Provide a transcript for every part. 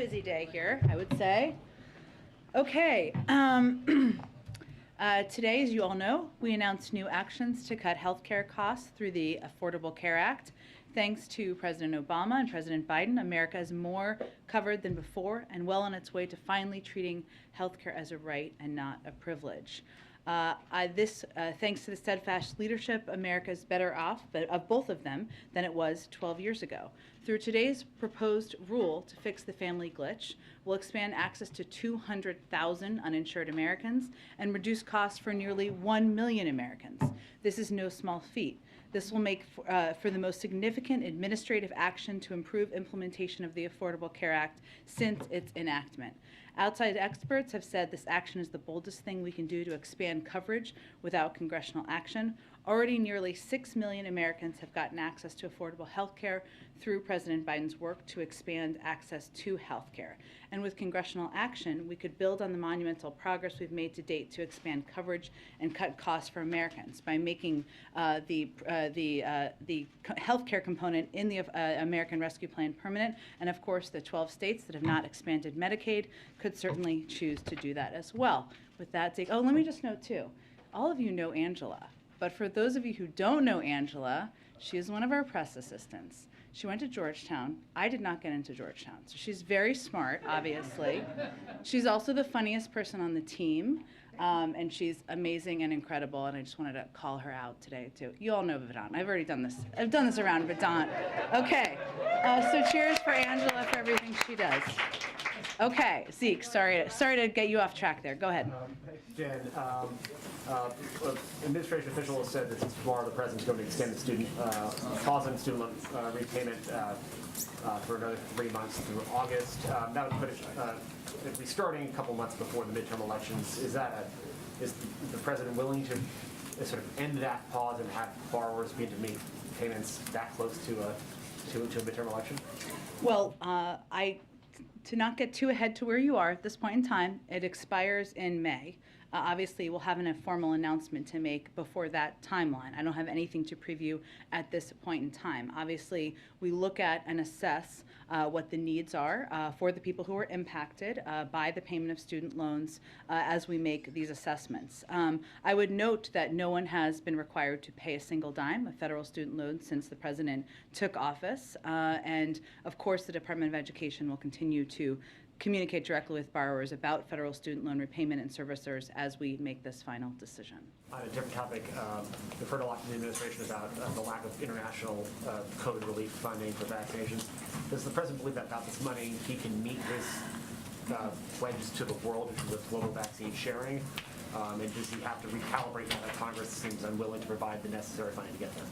busy day here, I would say. Okay. Today, as you all know, we announced new actions to cut healthcare costs through the Affordable Care Act. Thanks to President Obama and President Biden, America is more covered than before and well on its way to finally treating healthcare as a right and not a privilege. Thanks to the steadfast leadership, America is better off, of both of them, than it was 12 years ago. Through today's proposed rule to fix the family glitch, we'll expand access to 200,000 uninsured Americans and reduce costs for nearly 1 million Americans. This is no small feat. This will make for the most significant administrative action to improve implementation of the Affordable Care Act since its enactment. Outside experts have said this action is the boldest thing we can do to expand coverage without congressional action. Already nearly 6 million Americans have gotten access to affordable health care through President Biden's work to expand access to health care. And with congressional action, we could build on the monumental progress we've made to date to expand coverage and cut costs for Americans by making the health care component in the American Rescue Plan permanent. And of course, the 12 states that have not expanded Medicaid could certainly choose to do that as well. With that, let me just note too, all of you know Angela. But for those of you who don't know Angela, she is one of our press assistants. She went to Georgetown. I did not get into Georgetown. So she's very smart, obviously. She's also the funniest person on the team. And she's amazing and incredible. And I just wanted to call her out today, too. You all know Vedant. I've already done this. I've done this around Vedant. Okay. So cheers for Angela for everything she does. Okay, Zeke, sorry to get you off track there. Go ahead. Jen, administration officials said that since tomorrow the president's going to extend the student pause on student loan repayment for another 3 months through August. That would put it at least starting a couple months before the midterm elections. Is the president willing to sort of end that pause and have borrowers begin to make payments that close to a midterm election? Well, to not get too ahead to where you are at this point in time, it expires in May. Obviously, we'll have a formal announcement to make before that timeline. I don't have anything to preview at this point in time. Obviously, we look at and assess what the needs are for the people who are impacted by the payment of student loans as we make these assessments. I would note that no one has been required to pay a single dime of federal student loans since the president took office. And of course, the Department of Education will continue to communicate directly with borrowers about federal student loan repayment and servicers as we make this final decision. On a different topic, we've heard a lot from the administration about the lack of international COVID relief funding for vaccinations. Does the president believe that without this money, he can meet his pledges to the world with global vaccine sharing? And does he have to recalibrate now that Congress seems unwilling to provide the necessary funding to get there?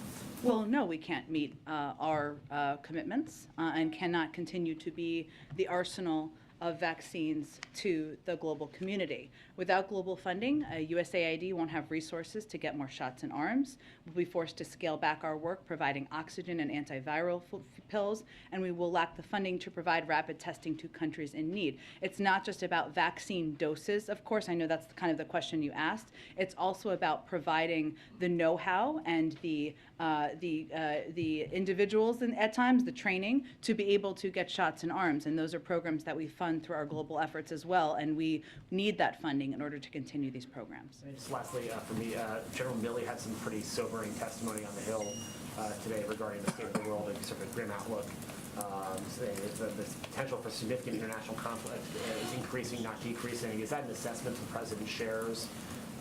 Well, no, we can't meet our commitments and cannot continue to be the arsenal of vaccines to the global community. Without global funding, USAID won't have resources to get more shots in arms. We'll be forced to scale back our work providing oxygen and antiviral pills, and we will lack the funding to provide rapid testing to countries in need. It's not just about vaccine doses, of course. I know that's kind of the question you asked. It's also about providing the know-how and the individuals and at times the training to be able to get shots in arms, and those are programs that we fund through our global efforts as well, and we need that funding in order to continue these programs. And just lastly, for me, General Milley had some pretty sobering testimony on the Hill today regarding the state of the world and sort of a grim outlook, saying that the potential for significant international conflict is increasing, not decreasing. Is that an assessment the president shares?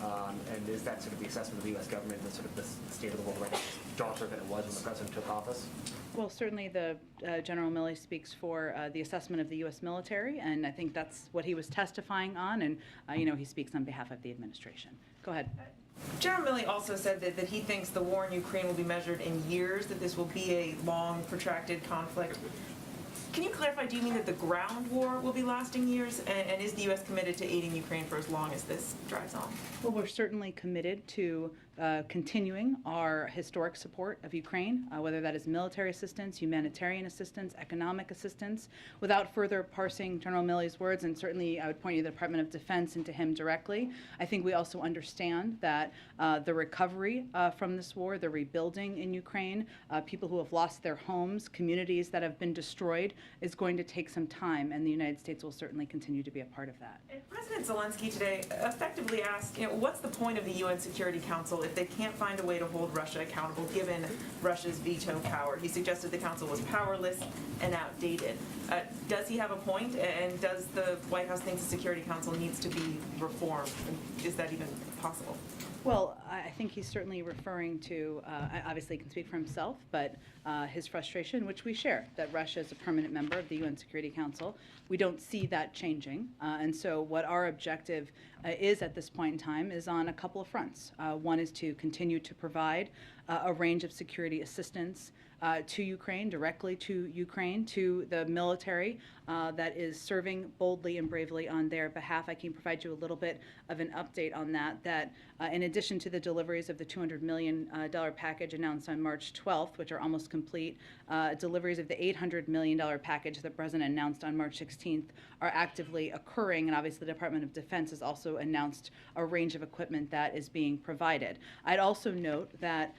And is that sort of the assessment of the U.S. government that sort of the state of the world right now is darker than it was when the president took office? Well, certainly the General Milley speaks for the assessment of the U.S. military, and I think that's what he was testifying on, and he speaks on behalf of the administration. Go ahead. General Milley also said that he thinks the war in Ukraine will be measured in years, that this will be a long, protracted conflict. Can you clarify, do you mean that the ground war will be lasting years? And is the U.S. committed to aiding Ukraine for as long as this drives on? Well, we're certainly committed to continuing our historic support of Ukraine, whether that is military assistance, humanitarian assistance, economic assistance. Without further parsing General Milley's words, and certainly I would point you to the Department of Defense and to him directly, I think we also understand that the recovery from this war, the rebuilding in Ukraine, people who have lost their homes, communities that have been destroyed, is going to take some time, and the United States will certainly continue to be a part of that. And President Zelensky today effectively asked, what's the point of the UN Security Council if they can't find a way to hold Russia accountable given Russia's veto power? He suggested the council was powerless and outdated. Does he have a point, and does the White House think the Security Council needs to be reformed? Is that even possible? Well, I think he's certainly referring to, obviously he can speak for himself, but his frustration, which we share, that Russia is a permanent member of the UN Security Council. We don't see that changing. And so what our objective is at this point in time is on a couple of fronts. One is to continue to provide a range of security assistance to Ukraine, directly to Ukraine, to the military that is serving boldly and bravely on their behalf. I can provide you a little bit of an update on that, in addition to the deliveries of the $200 million package announced on March 12th, which are almost complete, deliveries of the $800 million package that the President announced on March 16th are actively occurring, and obviously the Department of Defense has also announced a range of equipment that is being provided. I'd also note that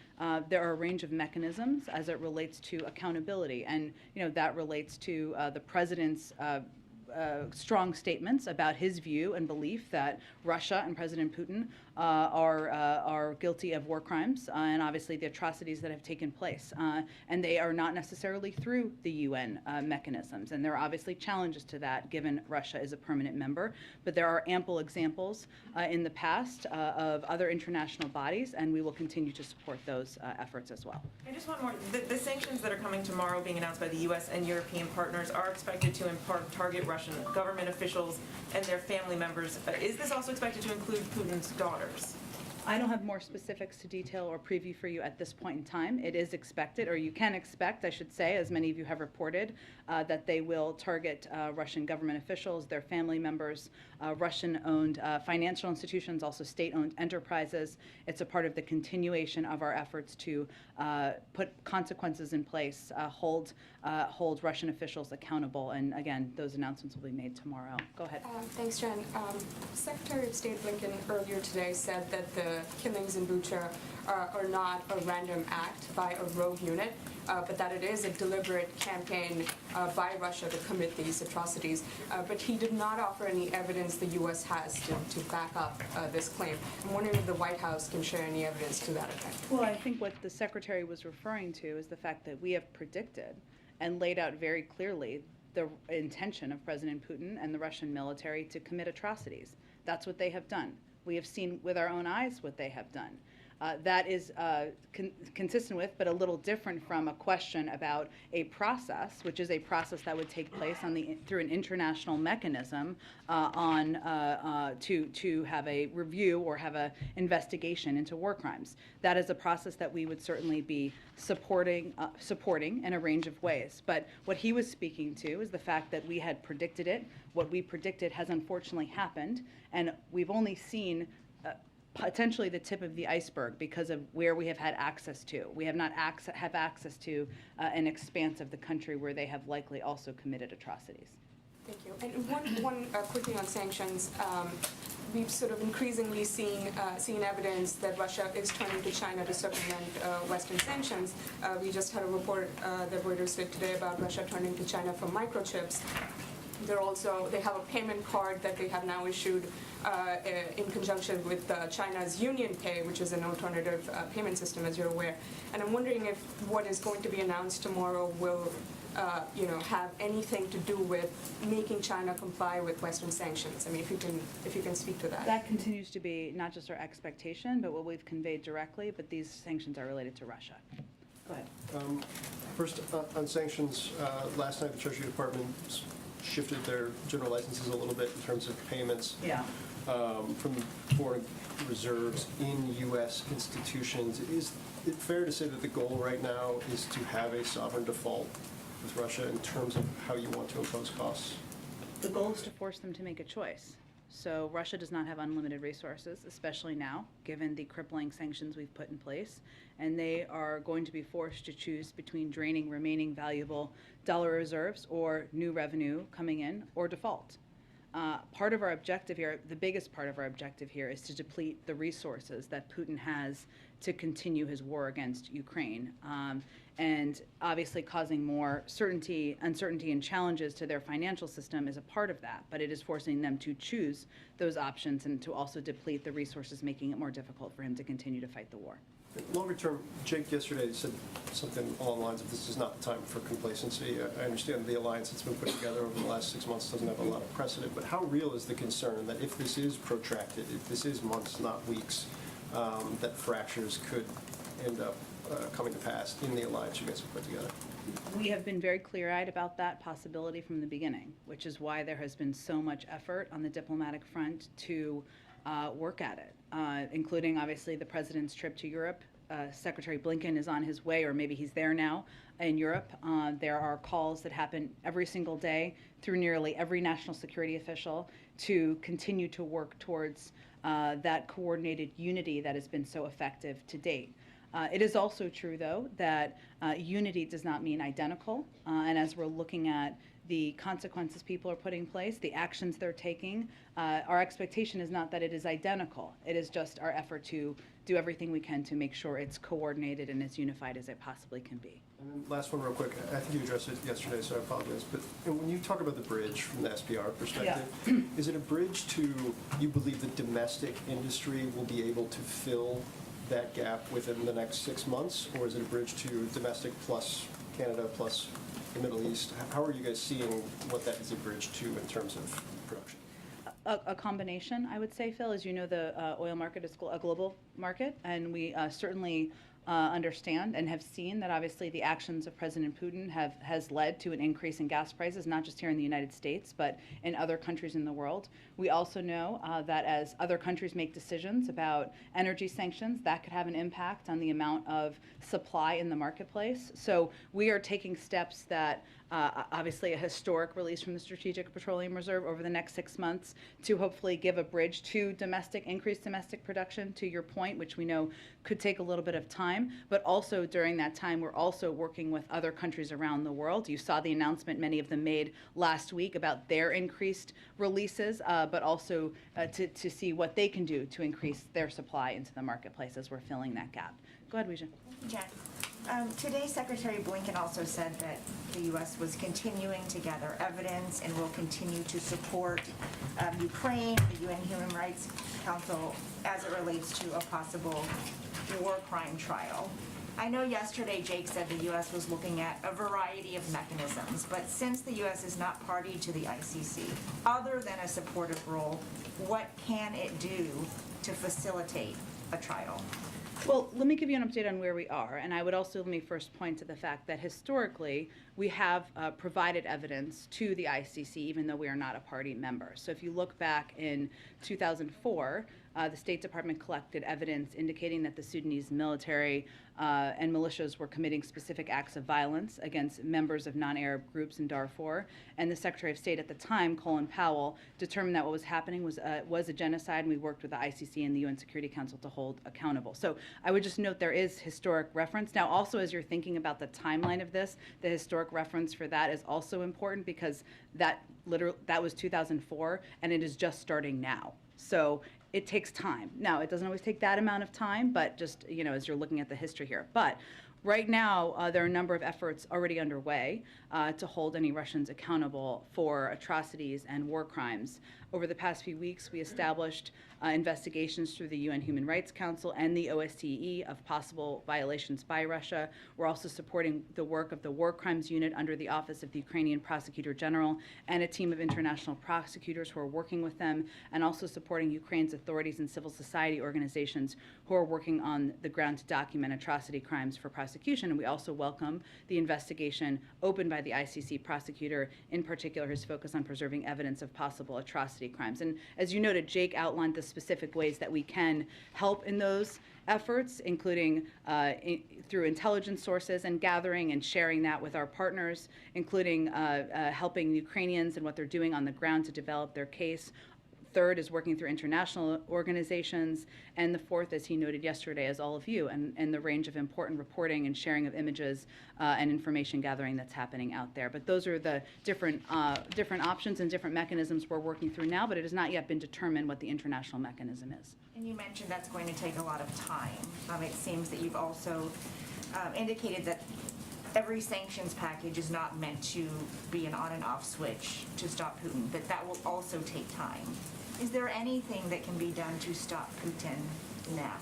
there are a range of mechanisms as it relates to accountability, and that relates to the President's strong statements about his view and belief that Russia and President Putin are guilty of war crimes and obviously the atrocities that have taken place. And they are not necessarily through the UN mechanisms. And there are obviously challenges to that given Russia is a permanent member. But there are ample examples in the past of other international bodies, and we will continue to support those efforts as well. And just one more. The sanctions that are coming tomorrow being announced by the U.S. and European partners are expected to in part target Russian government officials and their family members. Is this also expected to include Putin's daughters? I don't have more specifics to detail or preview for you at this point in time. It is expected, or you can expect, I should say, as many of you have reported, that they will target Russian government officials, their family members, Russian-owned financial institutions, also state-owned enterprises. It's a part of the continuation of our efforts to put consequences in place, hold Russian officials accountable. And again, those announcements will be made tomorrow. Go ahead. Thanks, Jen. Secretary of State Blinken earlier today said that the killings in Bucha are not a random act by a rogue unit, but that it is a deliberate campaign by Russia to commit these atrocities. But he did not offer any evidence the U.S. has to back up this claim. I'm wondering if the White House can share any evidence to that effect. Well, I think what the Secretary was referring to is the fact that we have predicted and laid out very clearly the intention of President Putin and the Russian military to commit atrocities. That's what they have done. We have seen with our own eyes what they have done. That is consistent with, but a little different from a question about a process, which is a process that would take place through an international mechanism to have a review or have an investigation into war crimes. That is a process that we would certainly be supporting in a range of ways. But what he was speaking to is the fact that we had predicted it. What we predicted has unfortunately happened, and we've only seen potentially the tip of the iceberg because of where we have had access to. We have not have access to an expanse of the country where they have likely also committed atrocities. Thank you. And one quickly on sanctions. We've sort of increasingly seen evidence that Russia is turning to China to supplement Western sanctions. We just had a report that Reuters did today about Russia turning to China for microchips. They have a payment card that they have now issued in conjunction with China's Union Pay, which is an alternative payment system, as you're aware. And I'm wondering if what is going to be announced tomorrow will have anything to do with making China comply with Western sanctions. I mean, if you can speak to that. That continues to be not just our expectation, but what we've conveyed directly, but these sanctions are related to Russia. Go ahead. First, on sanctions, last night the Treasury Department shifted their general licenses a little bit in terms of payments from foreign reserves in U.S. institutions. Is it fair to say that the goal right now is to have a sovereign default with Russia in terms of how you want to impose costs? The goal is to force them to make a choice. So Russia does not have unlimited resources, especially now, given the crippling sanctions we've put in place. And they are going to be forced to choose between draining remaining valuable dollar reserves or new revenue coming in or default. part of our objective here, the biggest part of our objective here, is to deplete the resources that Putin has to continue his war against Ukraine, and obviously causing more uncertainty, and challenges to their financial system is a part of that, but it is forcing them to choose those options and to also deplete the resources, making it more difficult for him to continue to fight the war. Longer term, Jake yesterday said something along the lines of this is not the time for complacency. I understand the alliance that's been put together over the last 6 months doesn't have a lot of precedent, but how real is the concern that if this is protracted, if this is months, not weeks, that fractures could end up coming to pass in the alliance you guys have put together? We have been very clear-eyed about that possibility from the beginning, which is why there has been so much effort on the diplomatic front to work at it, including obviously the president's trip to Europe. Secretary Blinken is on his way, or maybe he's there now in Europe. There are calls that happen every single day through nearly every national security official to continue to work towards that coordinated unity that has been so effective to date. It is also true, though, that unity does not mean identical, and as we're looking at the consequences people are putting in place, the actions they're taking, our expectation is not that it is identical. It is just our effort to do everything we can to make sure it's coordinated and as unified as it possibly can be. And then last one real quick. I think you addressed it yesterday, so I apologize. But when you talk about the bridge from the SPR perspective, is it a bridge to, you believe the domestic industry will be able to fill that gap within the next 6 months? Or is it a bridge to domestic plus Canada plus the Middle East? How are you guys seeing what that is a bridge to in terms of production? A combination, I would say, Phil. As you know, the oil market is a global market, and we certainly understand and have seen that obviously the actions of President Putin has led to an increase in gas prices, not just here in the United States, but in other countries in the world. We also know that as other countries make decisions about energy sanctions, that could have an impact on the amount of supply in the marketplace. So we are taking steps that obviously a historic release from the Strategic Petroleum Reserve over the next 6 months to hopefully give a bridge to increased domestic production, to your point, which we know could take a little bit of time. But also during that time, we're also working with other countries around the world. You saw the announcement many of them made last week about their increased releases, but also to see what they can do to increase their supply into the marketplace as we're filling that gap. Go ahead, Bucha. Jen. Today, Secretary Blinken also said that the U.S. was continuing to gather evidence and will continue to support Ukraine, the UN Human Rights Council, as it relates to a possible war crime trial. I know yesterday Jake said the U.S. was looking at a variety of mechanisms, but since the U.S. is not party to the ICC, other than a supportive role, what can it do to facilitate a trial? Well, let me give you an update on where we are, and I would also let me first point to the fact that historically we have provided evidence to the ICC even though we are not a party member. So if you look back in 2004, the State Department collected evidence indicating that the Sudanese military and militias were committing specific acts of violence against members of non-Arab groups in Darfur, and the Secretary of State at the time, Colin Powell, determined that what was happening was a genocide, and we worked with the ICC and the UN Security Council to hold accountable. So I would just note there is historic reference. Now also, as you're thinking about the timeline of this, the historic reference for that is also important because that was 2004 and it is just starting now. So it takes time. Now, it doesn't always take that amount of time, but just, as you're looking at the history here. But right now, there are a number of efforts already underway to hold any Russians accountable for atrocities and war crimes. Over the past few weeks, we established investigations through the UN Human Rights Council and the OSCE of possible violations by Russia. We're also supporting the work of the War Crimes Unit under the Office of the Ukrainian Prosecutor General and a team of international prosecutors who are working with them, and also supporting Ukraine's authorities and civil society organizations who are working on the ground to document atrocity crimes for prosecution. And we also welcome the investigation opened by the ICC prosecutor, in particular his focus on preserving evidence of possible atrocity crimes. And as you noted, Jake outlined the specific ways that we can help in those efforts, including through intelligence sources and gathering and sharing that with our partners, including helping Ukrainians and what they're doing on the ground to develop their case, third is working through international organizations. And the fourth, as he noted yesterday, is all of you and the range of important reporting and sharing of images and information gathering that's happening out there. But those are the different options and different mechanisms we're working through now, but it has not yet been determined what the international mechanism is. And you mentioned that's going to take a lot of time. It seems that you've also indicated that every sanctions package is not meant to be an on and off switch to stop Putin, that will also take time. Is there anything that can be done to stop Putin now,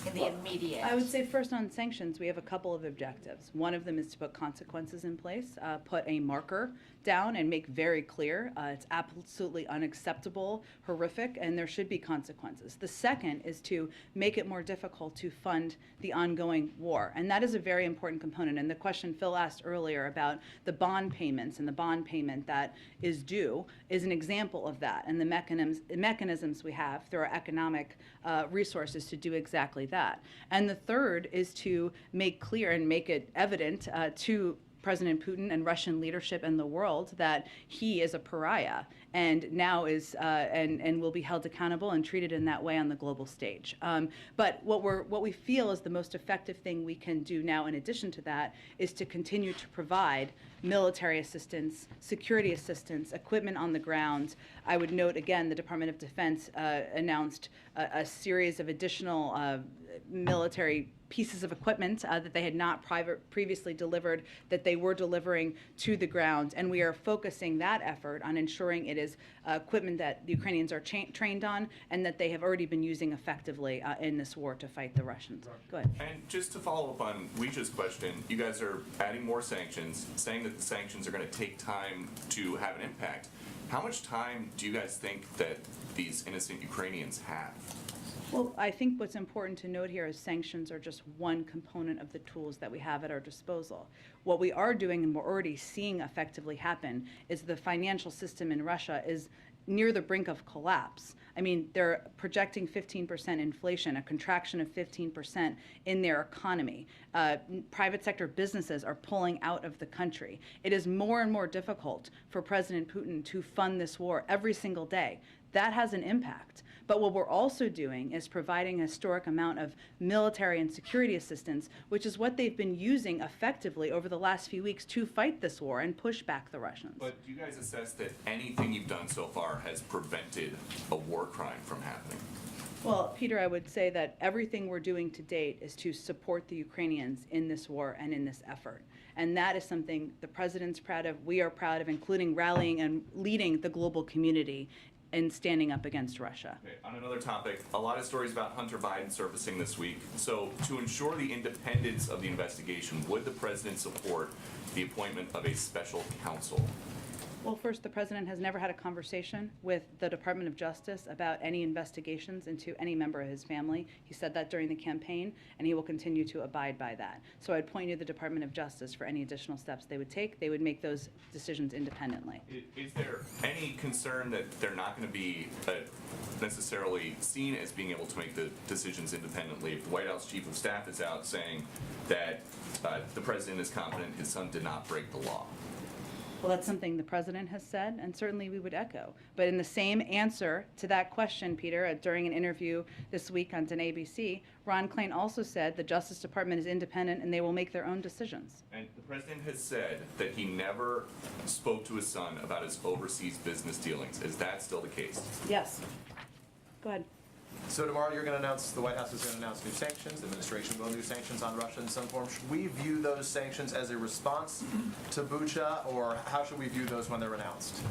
in the immediate? I would say first on sanctions, we have a couple of objectives. One of them is to put consequences in place, put a marker down and make very clear it's absolutely unacceptable, horrific, and there should be consequences. The second is to make it more difficult to fund the ongoing war, and that is a very important component. And the question Phil asked earlier about the bond payments and the bond payment that is due is an example of that, and the mechanisms we have through our economic resources to do exactly that. And the third is to make clear and make it evident to President Putin and Russian leadership and the world that he is a pariah and now is and will be held accountable and treated in that way on the global stage. But what we feel is the most effective thing we can do now, in addition to that, is to continue to provide military assistance, security assistance, equipment on the ground. I would note again, the Department of Defense announced a series of additional military pieces of equipment that they had not previously delivered, that they were delivering to the ground. And we are focusing that effort on ensuring it is equipment that the Ukrainians are trained on and that they have already been using effectively in this war to fight the Russians. Go ahead. And just to follow up on Bucha's question, you guys are adding more sanctions, saying that the sanctions are going to take time to have an impact. How much time do you guys think that these innocent Ukrainians have? Well, I think what's important to note here is sanctions are just one component of the tools that we have at our disposal. What we are doing, and we're already seeing effectively happen, is the financial system in Russia is near the brink of collapse. I mean, they're projecting 15% inflation, a contraction of 15% in their economy. Private sector businesses are pulling out of the country. It is more and more difficult for President Putin to fund this war every single day. That has an impact. But what we're also doing is providing a historic amount of military and security assistance, which is what they've been using effectively over the last few weeks to fight this war and push back the Russians. But do you guys assess that anything you've done so far has prevented a war crime from happening? Well, Peter, I would say that everything we're doing to date is to support the Ukrainians in this war and in this effort. And that is something the president's proud of, we are proud of, including rallying and leading the global community in standing up against Russia. Okay, on another topic, a lot of stories about Hunter Biden surfacing this week. So to ensure the independence of the investigation, would the president support the appointment of a special counsel? Well, first, the president has never had a conversation with the Department of Justice about any investigations into any member of his family. He said that during the campaign, and he will continue to abide by that. So I'd point you to the Department of Justice for any additional steps they would take. They would make those decisions independently. Is there any concern that they're not going to be necessarily seen as being able to make the decisions independently if the White House Chief of Staff is out saying that the president is confident his son did not break the law? Well, that's something the president has said, and certainly we would echo. But in the same answer to that question, Peter, during an interview this week on ABC, Ron Klain also said the Justice Department is independent and they will make their own decisions. And the president has said that he never spoke to his son about his overseas business dealings. Is that still the case? Yes. Go ahead. So tomorrow you're going to announce, the White House is going to announce new sanctions. The administration will do sanctions on Russia in some form. Should we view those sanctions as a response to Bucha, or how should we view those when they're announced?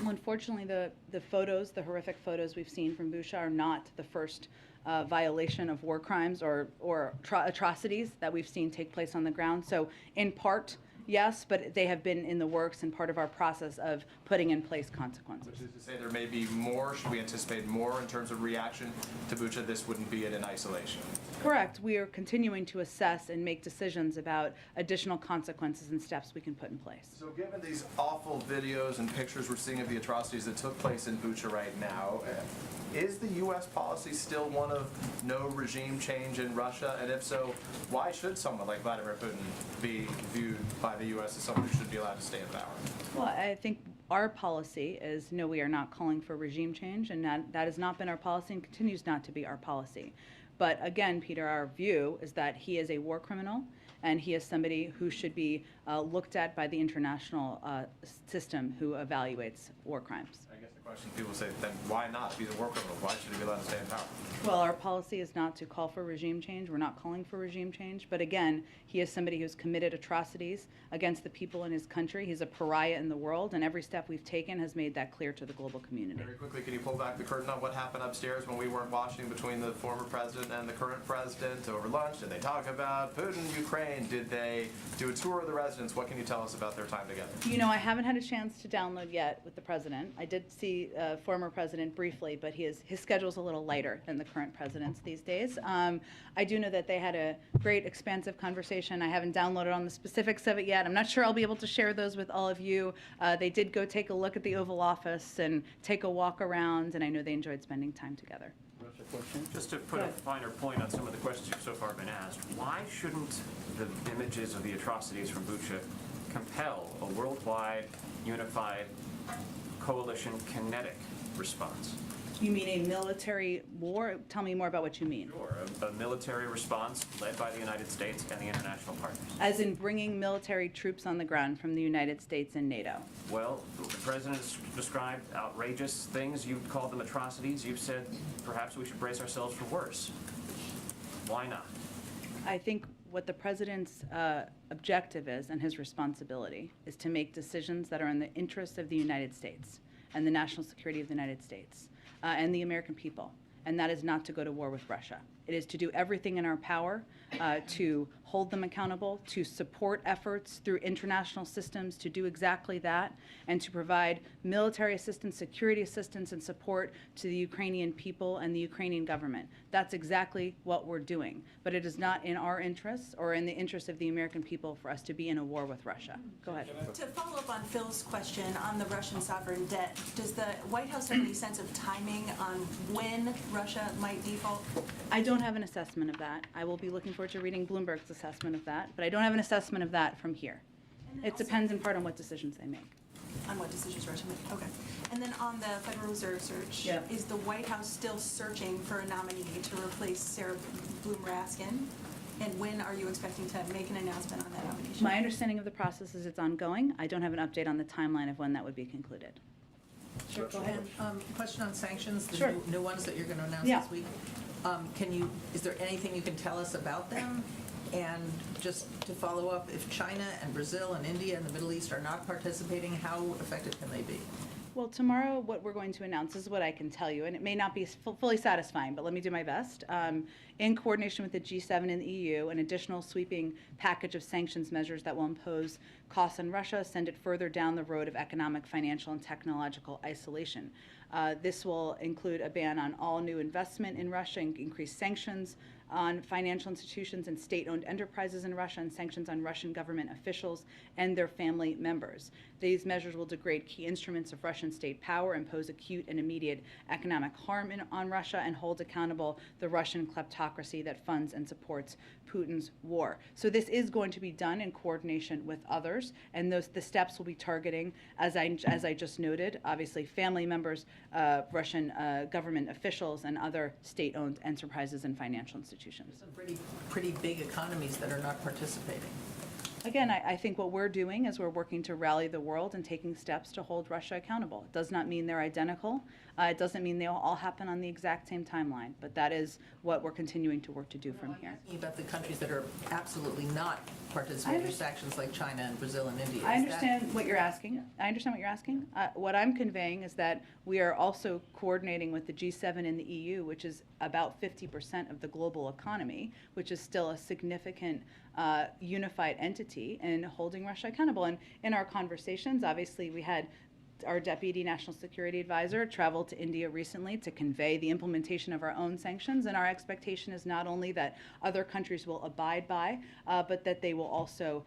Well, unfortunately, the photos, the horrific photos we've seen from Bucha are not the first violation of war crimes or atrocities that we've seen take place on the ground. So in part, yes, but they have been in the works and part of our process of putting in place consequences. Which is to say there may be more. Should we anticipate more in terms of reaction to Bucha? This wouldn't be it in isolation. Correct. We are continuing to assess and make decisions about additional consequences and steps we can put in place. So given these awful videos and pictures we're seeing of the atrocities that took place in Bucha right now, is the U.S. policy still one of no regime change in Russia? And if so, why should someone like Vladimir Putin be viewed by the U.S. as someone who should be allowed to stay in power? Well, I think our policy is, no, we are not calling for regime change, and that has not been our policy and continues not to be our policy. But again, Peter, our view is that he is a war criminal, and he is somebody who should be looked at by the international system who evaluates war crimes. I guess the question people say, then why not? If he's a war criminal, why should he be allowed to stay in power? Well, our policy is not to call for regime change. We're not calling for regime change. But again, he is somebody who's committed atrocities against the people in his country. He's a pariah in the world, and every step we've taken has made that clear to the global community. Very quickly, can you pull back the curtain on what happened upstairs when we weren't watching between the former president and the current president over lunch? Did they talk about Putin, Ukraine? Did they do a tour of the residence? What can you tell us about their time together? You know, I haven't had a chance to download yet with the president. I did see former president briefly, but his schedule's a little lighter than the current president's these days. I do know that they had a great, expansive conversation. I haven't downloaded on the specifics of it yet. I'm not sure I'll be able to share those with all of you. They did go take a look at the Oval Office and take a walk around, and I know they enjoyed spending time together. Just to put a finer point on some of the questions you've so far been asked, why shouldn't the images of the atrocities from Bucha compel a worldwide, unified, coalition kinetic response? You mean a military war? Tell me more about what you mean. Sure, a military response led by the United States and the international partners. As in bringing military troops on the ground from the United States and NATO. Well, the president has described outrageous things. You've called them atrocities. You've said perhaps we should brace ourselves for worse. Why not? I think what the president's objective is, and his responsibility, is to make decisions that are in the interest of the United States and the national security of the United States and the American people. And that is not to go to war with Russia. It is to do everything in our power to hold them accountable, to support efforts through international systems to do exactly that, and to provide military assistance, security assistance, and support to the Ukrainian people and the Ukrainian government. That's exactly what we're doing. But it is not in our interests or in the interest of the American people for us to be in a war with Russia. Go ahead. To follow up on Phil's question on the Russian sovereign debt, does the White House have any sense of timing on when Russia might default? I don't have an assessment of that. I will be looking forward to reading Bloomberg's assessment of that, but I don't have an assessment of that from here. It depends in part on what decisions they make. On what decisions Russia make? Okay. And then on the Federal Reserve search, Yeah. is the White House still searching for a nominee to replace Sarah Bloom Raskin? And when are you expecting to make an announcement on that nomination? My understanding of the process is it's ongoing. I don't have an update on the timeline of when that would be concluded. Sure, go ahead. Question on sanctions, the Sure. new ones that you're going to announce Yeah. this week. Is there anything you can tell us about them? And just to follow up, if China and Brazil and India and the Middle East are not participating, how effective can they be? Well, tomorrow what we're going to announce is what I can tell you, and it may not be fully satisfying, but let me do my best. In coordination with the G7 and the EU, an additional sweeping package of sanctions measures that will impose costs on Russia, send it further down the road of economic, financial, and technological isolation. This will include a ban on all new investment in Russia, and increased sanctions on financial institutions and state-owned enterprises in Russia, and sanctions on Russian government officials and their family members. These measures will degrade key instruments of Russian state power, impose acute and immediate economic harm on Russia, and hold accountable the Russian kleptocracy that funds and supports Putin's war. So this is going to be done in coordination with others, and the steps will be targeting, as I just noted, obviously family members, Russian government officials, and other state-owned enterprises and financial institutions. Some pretty big economies that are not participating. Again, I think what we're doing is we're working to rally the world and taking steps to hold Russia accountable. It does not mean they're identical. It doesn't mean they'll all happen on the exact same timeline, but that is what we're continuing to work to do from here. I'm asking about the countries that are absolutely not participating in sanctions, like China and Brazil and India. I understand what you're asking. What I'm conveying is that we are also coordinating with the G7 and the EU, which is about 50% of the global economy, which is still a significant unified entity in holding Russia accountable. And in our conversations, obviously, we had our Deputy National Security Advisor traveled to India recently to convey the implementation of our own sanctions, and our expectation is not only that other countries will abide by, but that they will also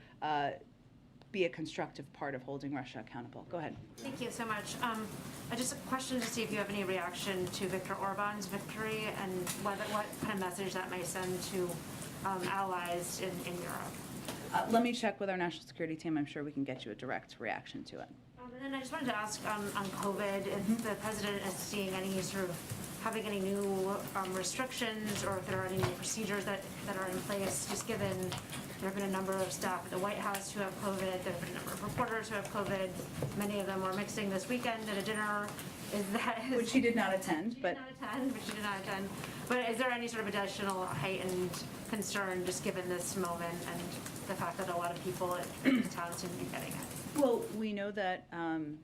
be a constructive part of holding Russia accountable. Go ahead. Thank you so much. Just a question to see if you have any reaction to Viktor Orban's victory and what kind of message that may send to allies in Europe. Let me check with our national security team. I'm sure we can get you a direct reaction to it. And then I just wanted to ask on COVID, if the president is seeing any sort of having any new restrictions, or if there are any new procedures that are in place, just given there have been a number of staff at the White House who have COVID, there have been a number of reporters who have COVID, many of them were mixing this weekend at a dinner. Which she did not attend, but. She did not attend. But is there any sort of additional heightened concern, just given this moment and the fact that a lot of people in town seem to be getting it? Well, we know that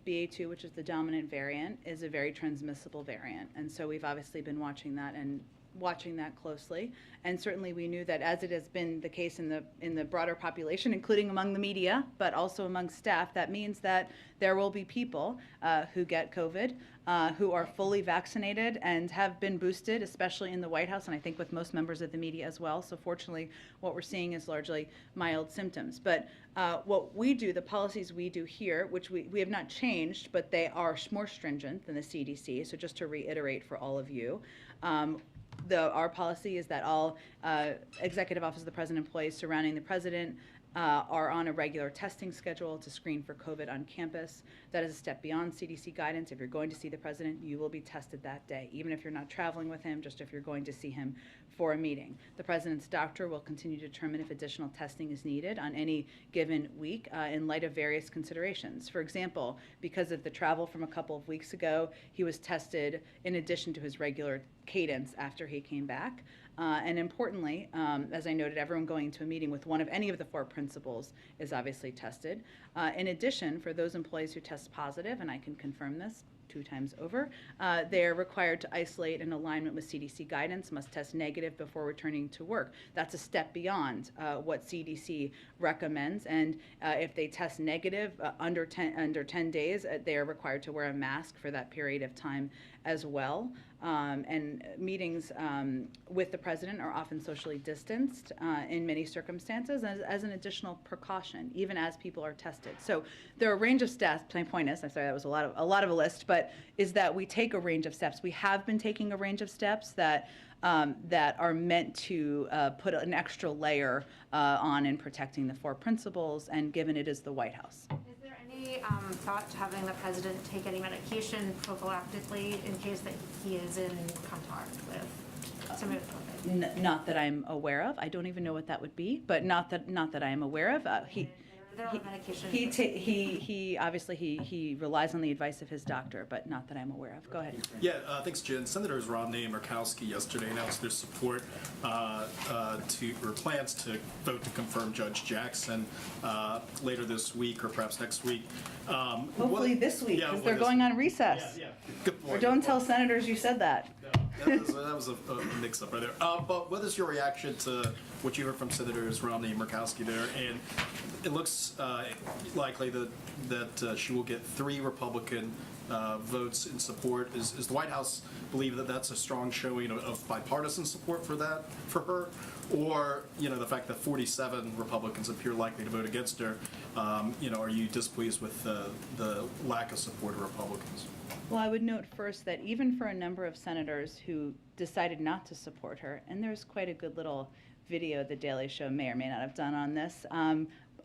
BA2, which is the dominant variant, is a very transmissible variant. And so we've obviously been watching that closely. And certainly we knew that, as it has been the case in the broader population, including among the media, but also among staff, that means that there will be people who get COVID, who are fully vaccinated and have been boosted, especially in the White House, and I think with most members of the media as well. So fortunately, what we're seeing is largely mild symptoms. But what we do, the policies we do here, which we have not changed, but they are more stringent than the CDC. So just to reiterate for all of you, our policy is that all executive office of the president employees surrounding the president are on a regular testing schedule to screen for COVID on campus. That is a step beyond CDC guidance. If you're going to see the president, you will be tested that day, even if you're not traveling with him, just if you're going to see him for a meeting. The president's doctor will continue to determine if additional testing is needed on any given week in light of various considerations. For example, because of the travel from a couple of weeks ago, he was tested in addition to his regular cadence after he came back. And importantly, as I noted, everyone going to a meeting with one of any of the 4 principals is obviously tested. In addition, for those employees who test positive, and I can confirm this 2 times over, they are required to isolate in alignment with CDC guidance, must test negative before returning to work. That's a step beyond what CDC recommends. And if they test negative under 10 days, they are required to wear a mask for that period of time as well. And meetings with the president are often socially distanced in many circumstances as an additional precaution, even as people are tested. So there are a range of steps. My point is, I'm sorry, that was a lot of a list, but is that we take a range of steps. We have been taking a range of steps that are meant to put an extra layer on in protecting the 4 principles, and given it is the White House. Is there any thought to having the president take any medication prophylactically in case that he is in contact with somebody with COVID? Not that I'm aware of. I don't even know what that would be, but not that I am aware of. There are medications. He obviously he relies on the advice of his doctor, but not that I'm aware of. Go ahead. Yeah, thanks, Jen. Senators Romney and Murkowski yesterday announced their support plans to vote to confirm Judge Jackson later this week or perhaps next week. Hopefully this week, because they're going on recess. Yeah. Good point. Or don't tell senators you said that. No, that was a mix-up right there. But what is your reaction to what you heard from Senators Romney and Murkowski there? And it looks likely that she will get 3 Republican votes in support. Is the White House believe that that's a strong showing of bipartisan support for her? Or, the fact that 47 Republicans appear likely to vote against her, are you displeased with the lack of support of Republicans? Well, I would note first that even for a number of senators who decided not to support her, and there's quite a good little video the Daily Show may or may not have done on this,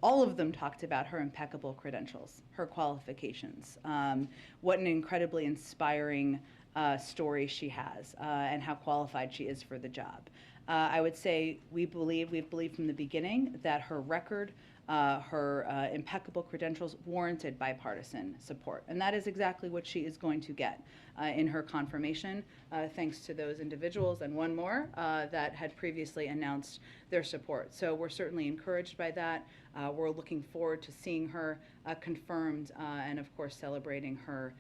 all of them talked about her impeccable credentials, her qualifications, what an incredibly inspiring story she has, and how qualified she is for the job. I would say we've believed from the beginning that her record, her impeccable credentials warranted bipartisan support. And that is exactly what she is going to get in her confirmation, thanks to those individuals and one more that had previously announced their support. So we're certainly encouraged by that. We're looking forward to seeing her confirmed and, of course, celebrating her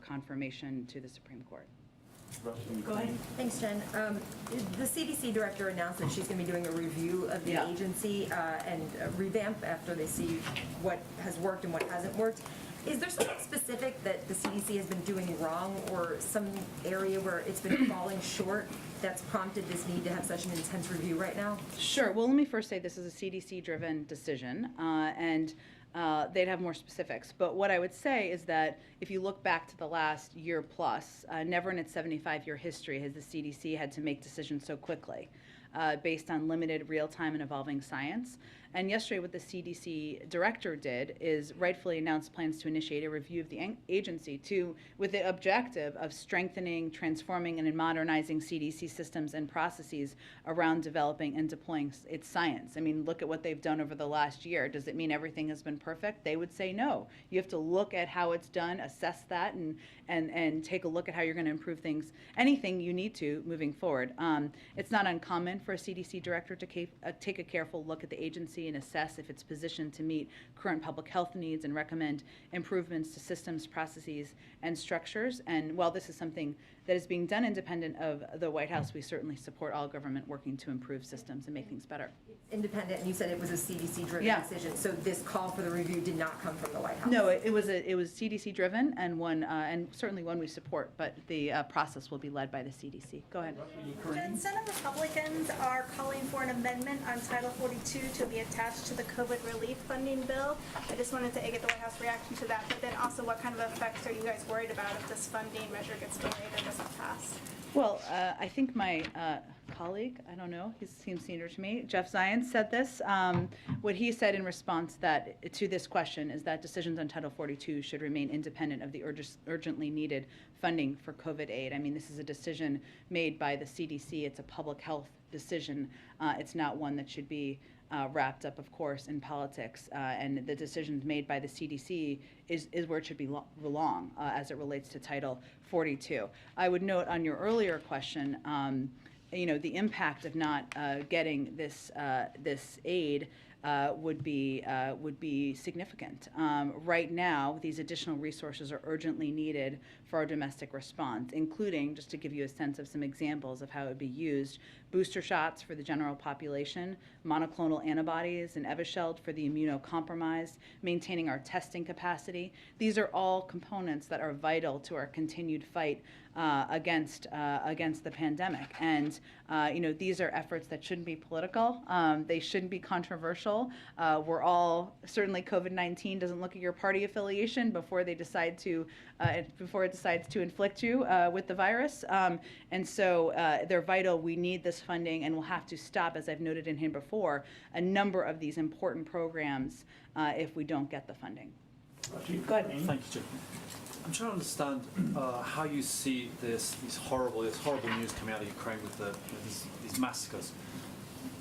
confirmation to the Supreme Court. Go ahead. Thanks, Jen. The CDC director announced that she's going to be doing a review of the agency and a revamp after they see what has worked and what hasn't worked. Is there something specific that the CDC has been doing wrong, or some area where it's been falling short that's prompted this need to have such an intense review right now? Sure. Well, let me first say this is a CDC-driven decision, and they'd have more specifics. But what I would say is that if you look back to the last year plus, never in its 75-year history has the CDC had to make decisions so quickly based on limited real-time and evolving science. And yesterday, what the CDC director did is rightfully announced plans to initiate a review of the agency with the objective of strengthening, transforming, and modernizing CDC systems and processes around developing and deploying its science. I mean, look at what they've done over the last year. Does it mean everything has been perfect? They would say no. You have to look at how it's done, assess that, and take a look at how you're going to improve things, anything you need to moving forward. It's not uncommon for a CDC director to take a careful look at the agency and assess if it's positioned to meet current public health needs and recommend improvements to systems, processes, and structures. And while this is something that is being done independent of the White House, we certainly support all government working to improve systems and make things better. Independent, and you said it was a CDC-driven Yeah. decision, so this call for the review did not come from the White House? No, it was CDC-driven and one, and certainly one we support, but the process will be led by the CDC. Go ahead. Jen, Senate Republicans are calling for an amendment on Title 42 to be attached to the COVID relief funding bill. I just wanted to get the White House reaction to that, but then also what kind of effects are you guys worried about if this funding measure gets delayed or doesn't pass? Well, I think my colleague, I don't know, he seems senior to me, Jeff Zients said this. What he said in response to this question is that decisions on Title 42 should remain independent of the urgently needed funding for COVID aid. I mean, this is a decision made by the CDC. It's a public health decision. It's not one that should be wrapped up, of course, in politics. And the decisions made by the CDC is where it should belong as it relates to Title 42. I would note on your earlier question, the impact of not getting this aid would be significant. Right now, these additional resources are urgently needed for our domestic response, including, just to give you a sense of some examples of how it would be used, booster shots for the general population, monoclonal antibodies and Evusheld for the immunocompromised, maintaining our testing capacity. These are all components that are vital to our continued fight against the pandemic. And these are efforts that shouldn't be political. They shouldn't be controversial. We're all, certainly COVID-19 doesn't look at your party affiliation before it decides to inflict you with the virus. And so they're vital. We need this funding, and we'll have to stop, as I've noted in here before, a number of these important programs if we don't get the funding. Go ahead. Thank you, Jim. I'm trying to understand how you see this horrible news coming out of Ukraine with these massacres.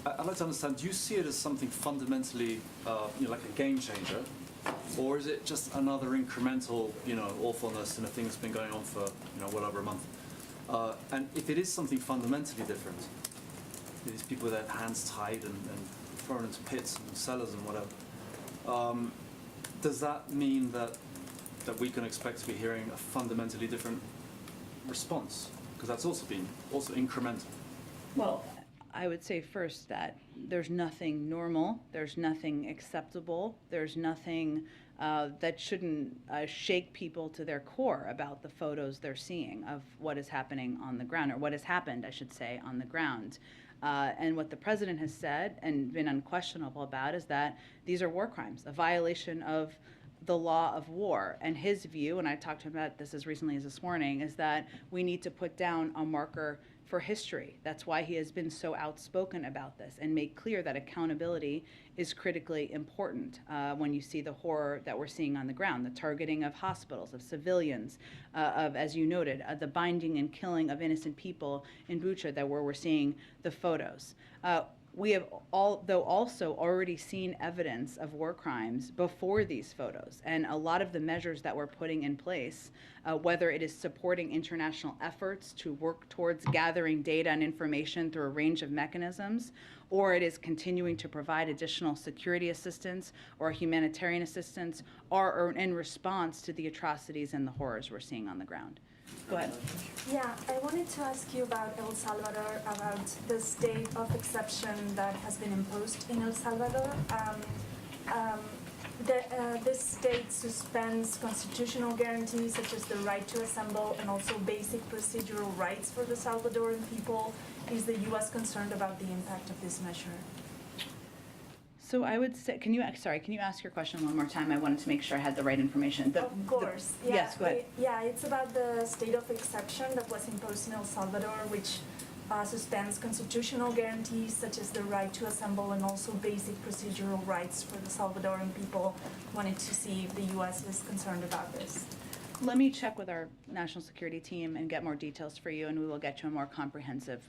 I'd like to understand, do you see it as something fundamentally like a game changer, or is it just another incremental awfulness in a thing that's been going on for well over a month? And if it is something fundamentally different, these people with their hands tied and thrown into pits and cellars and whatever, does that mean that we can expect to be hearing a fundamentally different response? Because that's also incremental. Well, I would say first that there's nothing normal, there's nothing acceptable, there's nothing that shouldn't shake people to their core about the photos they're seeing of what is happening on the ground, or what has happened, I should say, on the ground. And what the president has said and been unquestionable about is that these are war crimes, a violation of the law of war. And his view, and I talked to him about this as recently as this morning, is that we need to put down a marker for history. That's why he has been so outspoken about this and made clear that accountability is critically important when you see the horror that we're seeing on the ground, the targeting of hospitals, of civilians, of, as you noted, the binding and killing of innocent people in Bucha, where we're seeing the photos. We have also already seen evidence of war crimes before these photos, and a lot of the measures that we're putting in place, whether it is supporting international efforts to work towards gathering data and information through a range of mechanisms, or it is continuing to provide additional security assistance or humanitarian assistance, are in response to the atrocities and the horrors we're seeing on the ground. Go ahead. Yeah, I wanted to ask you about El Salvador, about the state of exception that has been imposed in El Salvador. This state suspends constitutional guarantees such as the right to assemble and also basic procedural rights for the Salvadoran people. Is the U.S. concerned about the impact of this measure? So I would say, can you ask your question one more time? I wanted to make sure I had the right information. Of course. Yes, go ahead. Yeah, it's about the state of exception that was imposed in El Salvador, which suspends constitutional guarantees such as the right to assemble and also basic procedural rights for the Salvadoran people. Wanted to see if the U.S. is concerned about this. Let me check with our national security team and get more details for you, and we will get you a more comprehensive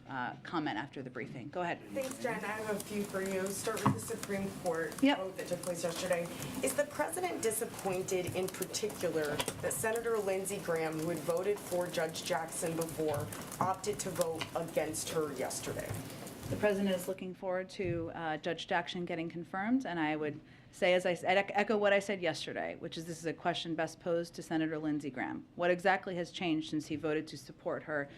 comment after the briefing. Go ahead. Thanks, Jen. I have a few for you. Start with the Supreme Court vote that took place yesterday. Is the president disappointed in particular that Senator Lindsey Graham, who had voted for Judge Jackson before, opted to vote against her yesterday? The president is looking forward to Judge Jackson getting confirmed, and I would say, as I said, echo what I said yesterday, which is this is a question best posed to Senator Lindsey Graham. What exactly has changed since he voted to support her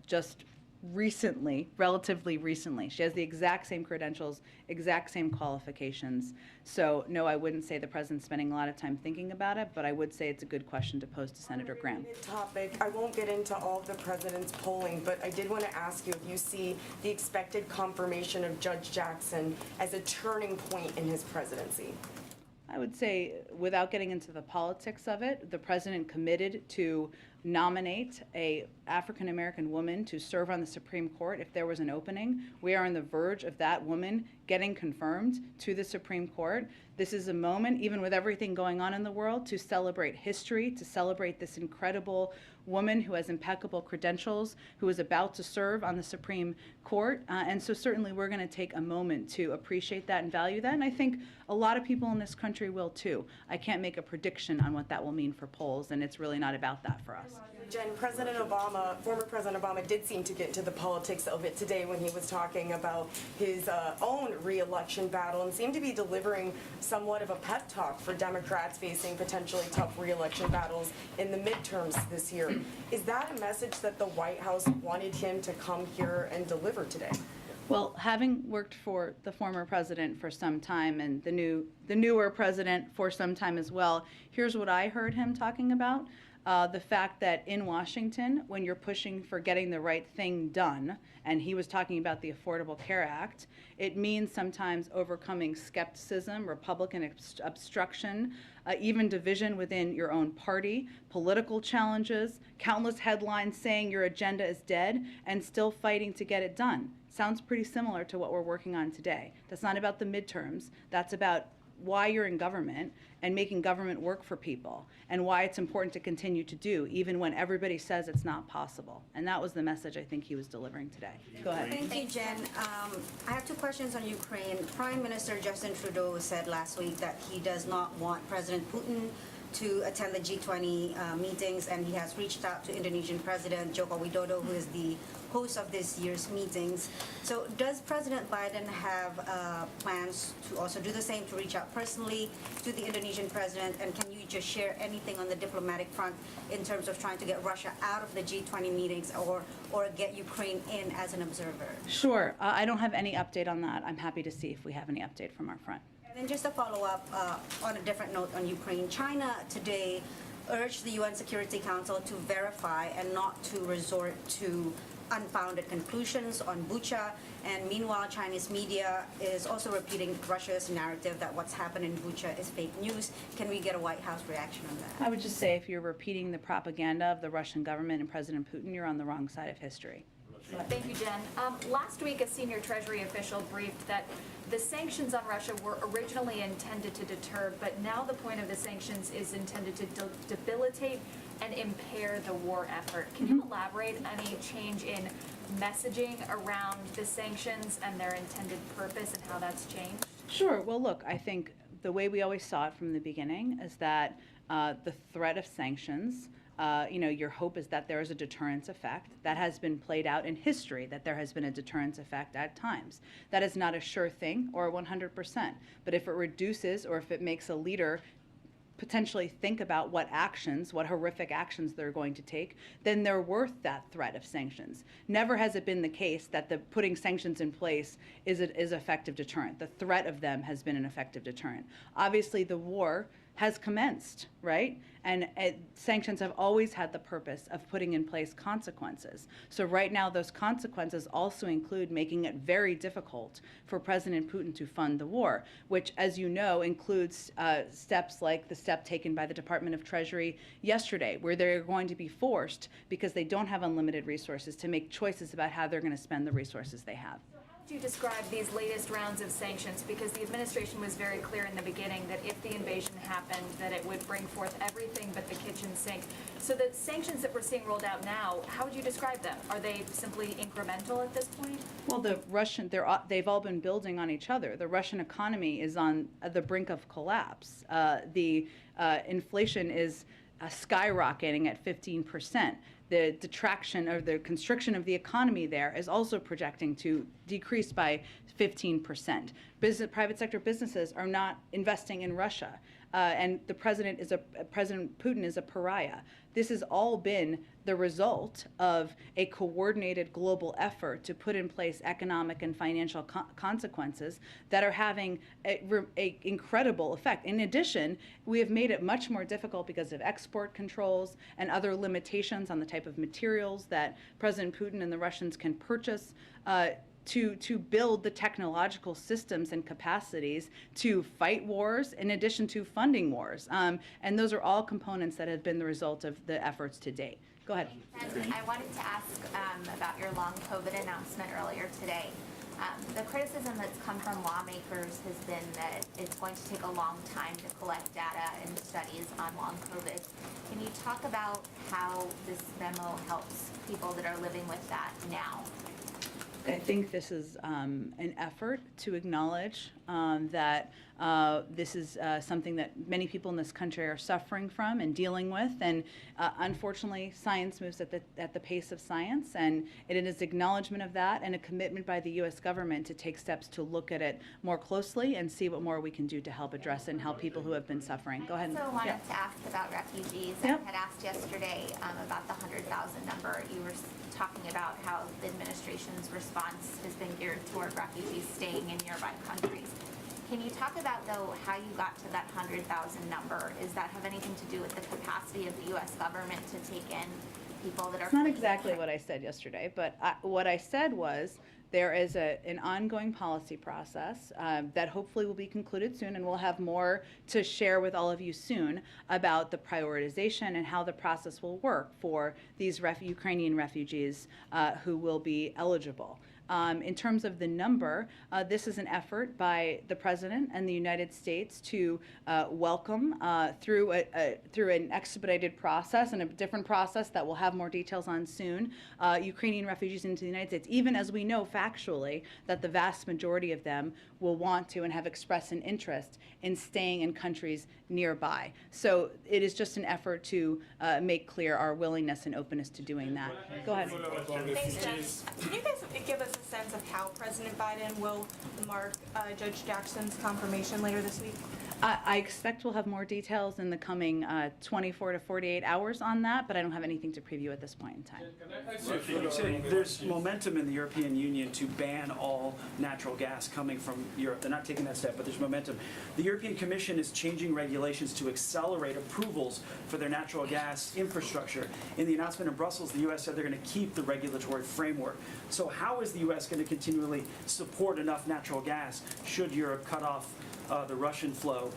just recently, relatively recently? She has the exact same credentials, exact same qualifications. So no, I wouldn't say the president's spending a lot of time thinking about it, but I would say it's a good question to pose to Senator Graham. Topic. I won't get into all of the president's polling, but I did want to ask you if you see the expected confirmation of Judge Jackson as a turning point in his presidency. I would say, without getting into the politics of it, the president committed to nominate a African-American woman to serve on the Supreme Court if there was an opening. We are on the verge of that woman getting confirmed to the Supreme Court. This is a moment, even with everything going on in the world, to celebrate history, to celebrate this incredible woman who has impeccable credentials, who is about to serve on the Supreme Court. And so certainly we're going to take a moment to appreciate that and value that. And I think a lot of people in this country will too. I can't make a prediction on what that will mean for polls, and it's really not about that for us. Jen, President Obama, former President Obama, did seem to get into the politics of it today when he was talking about his own re-election battle and seemed to be delivering somewhat of a pep talk for Democrats facing potentially tough re-election battles in the midterms this year. Is that a message that the White House wanted him to come here and deliver today? Well, having worked for the former president for some time and the newer president for some time as well, here's what I heard him talking about. The fact that in Washington, when you're pushing for getting the right thing done, and he was talking about the Affordable Care Act, it means sometimes overcoming skepticism, Republican obstruction, even division within your own party, political challenges, countless headlines saying your agenda is dead, and still fighting to get it done. Sounds pretty similar to what we're working on today. That's not about the midterms. That's about why you're in government and making government work for people, and why it's important to continue to do, even when everybody says it's not possible. And that was the message I think he was delivering today. Go ahead. Thank you, Jen. I have two questions on Ukraine. Prime Minister Justin Trudeau said last week that he does not want President Putin to attend the G20 meetings, and he has reached out to Indonesian President Joko Widodo, who is the host of this year's meetings. So does President Biden have plans to also do the same, to reach out personally to the Indonesian president? And can you just share anything on the diplomatic front in terms of trying to get Russia out of the G20 meetings or get Ukraine in as an observer? Sure. I don't have any update on that. I'm happy to see if we have any update from our front. And then just a follow-up on a different note on Ukraine. China today urged the UN Security Council to verify and not to resort to unfounded conclusions on Bucha. And meanwhile, Chinese media is also repeating Russia's narrative that what's happened in Bucha is fake news. Can we get a White House reaction on that? I would just say if you're repeating the propaganda of the Russian government and President Putin, you're on the wrong side of history. Thank you, Jen. Last week, a senior Treasury official briefed that the sanctions on Russia were originally intended to deter, but now the point of the sanctions is intended to debilitate and impair the war effort. Can you elaborate any change in messaging around the sanctions and their intended purpose and how that's changed? Sure. Well, look, I think the way we always saw it from the beginning is that the threat of sanctions, your hope is that there is a deterrence effect. That has been played out in history, that there has been a deterrence effect at times. That is not a sure thing or 100%. But if it reduces or if it makes a leader potentially think about what horrific actions they're going to take, then they're worth that threat of sanctions. Never has it been the case that the putting sanctions in place is effective deterrent. The threat of them has been an effective deterrent. Obviously, the war has commenced, right? And sanctions have always had the purpose of putting in place consequences. So right now, those consequences also include making it very difficult for President Putin to fund the war, which, as you know, includes steps like the step taken by the Department of Treasury yesterday, where they're going to be forced, because they don't have unlimited resources, to make choices about how they're going to spend the resources they have. How would you describe these latest rounds of sanctions? Because the administration was very clear in the beginning that if the invasion happened, that it would bring forth everything but the kitchen sink. So the sanctions that we're seeing rolled out now, how would you describe them? Are they simply incremental at this point? Well, they've all been building on each other. The Russian economy is on the brink of collapse. The inflation is skyrocketing at 15%. The detraction or the constriction of the economy there is also projecting to decrease by 15%. Private sector businesses are not investing in Russia, and President Putin is a pariah. This has all been the result of a coordinated global effort to put in place economic and financial consequences that are having a incredible effect. In addition, we have made it much more difficult because of export controls and other limitations on the type of materials that President Putin and the Russians can purchase to build the technological systems and capacities to fight wars in addition to funding wars. And those are all components that have been the result of the efforts to date. Go ahead. And I wanted to ask about your long COVID announcement earlier today. The criticism that's come from lawmakers has been that it's going to take a long time to collect data and studies on long COVID. Can you talk about how this memo helps people that are living with that now? I think this is an effort to acknowledge that this is something that many people in this country are suffering from and dealing with. And unfortunately, science moves at the pace of science, and it is acknowledgement of that and a commitment by the U.S. government to take steps to look at it more closely and see what more we can do to help address it and help people who have been suffering. Go ahead. I also wanted to ask about refugees. I had asked yesterday about the 100,000 number. You were talking about how the administration's response has been geared toward refugees staying in nearby countries. Can you talk about, though, how you got to that 100,000 number? Does that have anything to do with the capacity of the U.S. government to take in people that are... It's not exactly what I said yesterday, but what I said was there is an ongoing policy process that hopefully will be concluded soon, and we'll have more to share with all of you soon about the prioritization and how the process will work for these Ukrainian refugees who will be eligible. In terms of the number, this is an effort by the President and the United States to welcome through an expedited process and a different process that we'll have more details on soon, Ukrainian refugees into the United States, even as we know factually that the vast majority of them will want to and have expressed an interest in staying in countries nearby. So it is just an effort to make clear our willingness and openness to doing that. Go ahead. Thanks, Jen. Can you guys give us a sense of how President Biden will mark Judge Jackson's confirmation later this week? I expect we'll have more details in the coming 24 to 48 hours on that, but I don't have anything to preview at this point in time. There's momentum in the European Union to ban all natural gas coming from Europe. They're not taking that step, but there's momentum. The European Commission is changing regulations to accelerate approvals for their natural gas infrastructure. In the announcement in Brussels, the U.S. said they're going to keep the regulatory framework. So how is the U.S. going to continually support enough natural gas should Europe cut off the Russian flow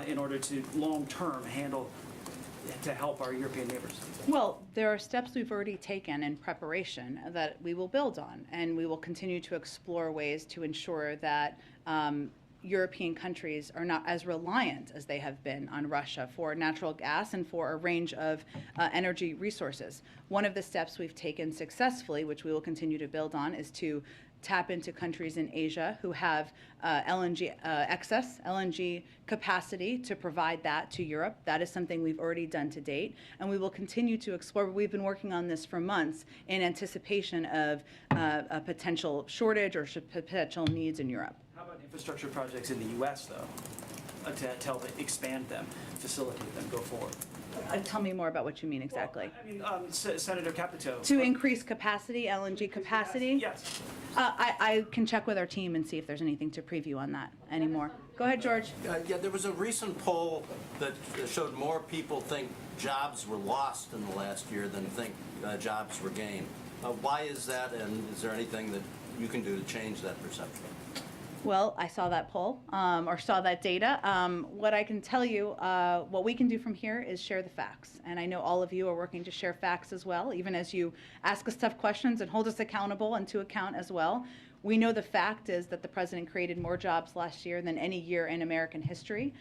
in order to long-term to help our European neighbors? Well, there are steps we've already taken in preparation that we will build on, and we will continue to explore ways to ensure that European countries are not as reliant as they have been on Russia for natural gas and for a range of energy resources. One of the steps we've taken successfully, which we will continue to build on, is to tap into countries in Asia who have excess LNG capacity to provide that to Europe. That is something we've already done to date, and we will continue to explore. We've been working on this for months in anticipation of a potential shortage or potential needs in Europe. How about infrastructure projects in the U.S., though, to help expand them, facilitate them, go forward? Tell me more about what you mean exactly. Well, I mean, Senator Capito. To increase capacity, LNG capacity? Yes. I can check with our team and see if there's anything to preview on that anymore. Go ahead, George. Yeah, there was a recent poll that showed more people think jobs were lost in the last year than think jobs were gained. Why is that, and is there anything that you can do to change that perception? Well, I saw that poll, or saw that data. What I can tell you, what we can do from here is share the facts. And I know all of you are working to share facts as well, even as you ask us tough questions and hold us accountable and to account as well. We know the fact is that the president created more jobs last year than any year in American history.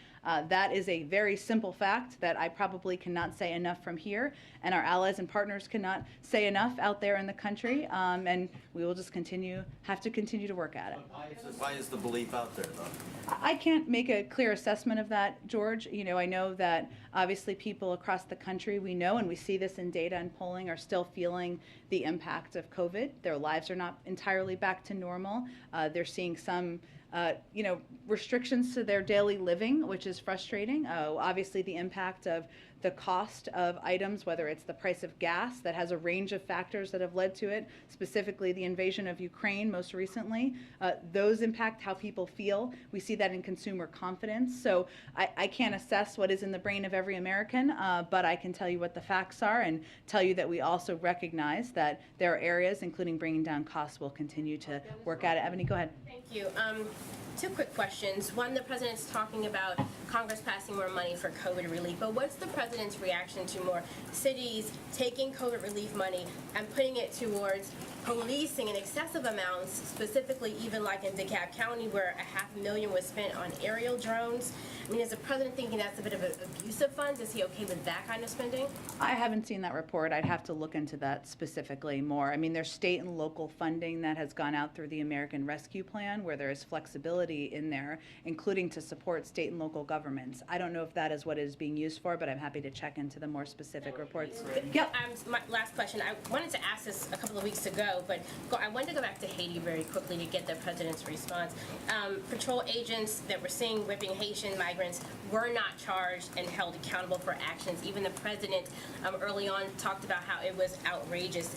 That is a very simple fact that I probably cannot say enough from here, and our allies and partners cannot say enough out there in the country, and we will just have to continue to work at it. Why is the belief out there, though? I can't make a clear assessment of that, George. You know, I know that obviously people across the country, we know, and we see this in data and polling, are still feeling the impact of COVID. Their lives are not entirely back to normal. They're seeing some restrictions to their daily living, which is frustrating. Obviously, the impact of the cost of items, whether it's the price of gas, that has a range of factors that have led to it, specifically the invasion of Ukraine most recently. Those impact how people feel. We see that in consumer confidence. So I can't assess what is in the brain of every American, but I can tell you what the facts are and tell you that we also recognize that there are areas, including bringing down costs, we'll continue to work at it. Ebony, go ahead. Thank you. Two quick questions. One, the president's talking about Congress passing more money for COVID relief, but what's the president's reaction to more cities taking COVID relief money and putting it towards policing in excessive amounts, specifically even like in DeKalb County where $500,000 was spent on aerial drones? I mean, is the president thinking that's a bit of an abuse of funds? Is he okay with that kind of spending? I haven't seen that report. I'd have to look into that specifically more. I mean, there's state and local funding that has gone out through the American Rescue Plan where there is flexibility in there, including to support state and local governments. I don't know if that is what it is being used for, but I'm happy to check into the more specific reports. Yep. My last question. I wanted to ask this a couple of weeks ago, but I wanted to go back to Haiti very quickly to get the president's response. Patrol agents that were seen whipping Haitian migrants were not charged and held accountable for actions. Even the president early on talked about how it was outrageous.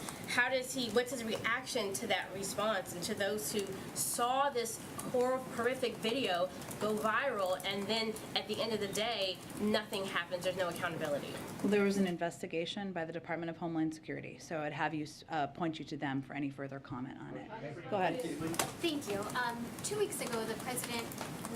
What's his reaction to that response and to those who saw this horrific video go viral and then at the end of the day, nothing happens, there's no accountability? Well, there was an investigation by the Department of Homeland Security, so I'd have you point you to them for any further comment on it. Go ahead. Thank you. 2 weeks ago, the president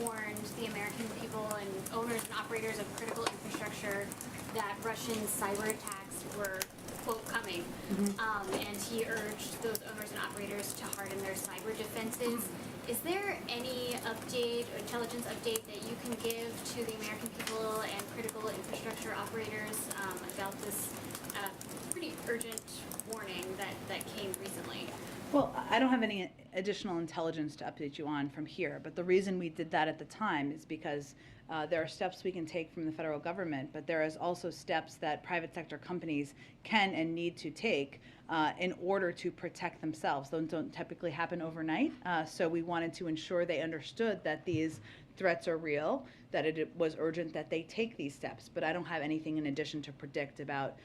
warned the American people and owners and operators of critical infrastructure that Russian cyber attacks were, quote, coming. And he urged those owners and operators to harden their cyber defenses. Is there any update or intelligence update that you can give to the American people and critical infrastructure operators about this pretty urgent warning that came recently? Well, I don't have any additional intelligence to update you on from here, but the reason we did that at the time is because there are steps we can take from the federal government, but there is also steps that private sector companies can and need to take in order to protect themselves. Those don't typically happen overnight, so we wanted to ensure they understood that these threats are real, that it was urgent that they take these steps, but I don't have anything in addition to predict about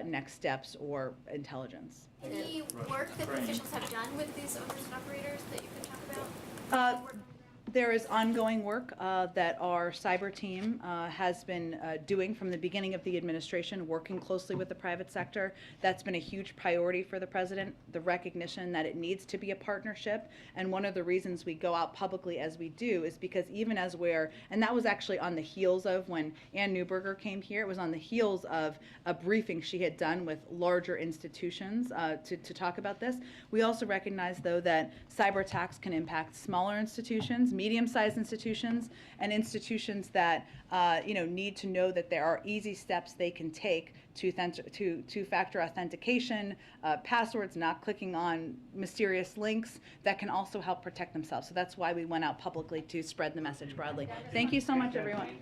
next steps or intelligence. Any work that the officials have done with these owners and operators that you can talk about? There is ongoing work that our cyber team has been doing from the beginning of the administration, working closely with the private sector. That's been a huge priority for the president, the recognition that it needs to be a partnership. And one of the reasons we go out publicly as we do is because even as and that was actually on the heels of when Ann Neuberger came here, it was on the heels of a briefing she had done with larger institutions to talk about this. We also recognize, though, that cyber attacks can impact smaller institutions, medium-sized institutions, and institutions that need to know that there are easy steps they can take to two-factor authentication, passwords, not clicking on mysterious links that can also help protect themselves. So that's why we went out publicly to spread the message broadly. Thank you so much, everyone.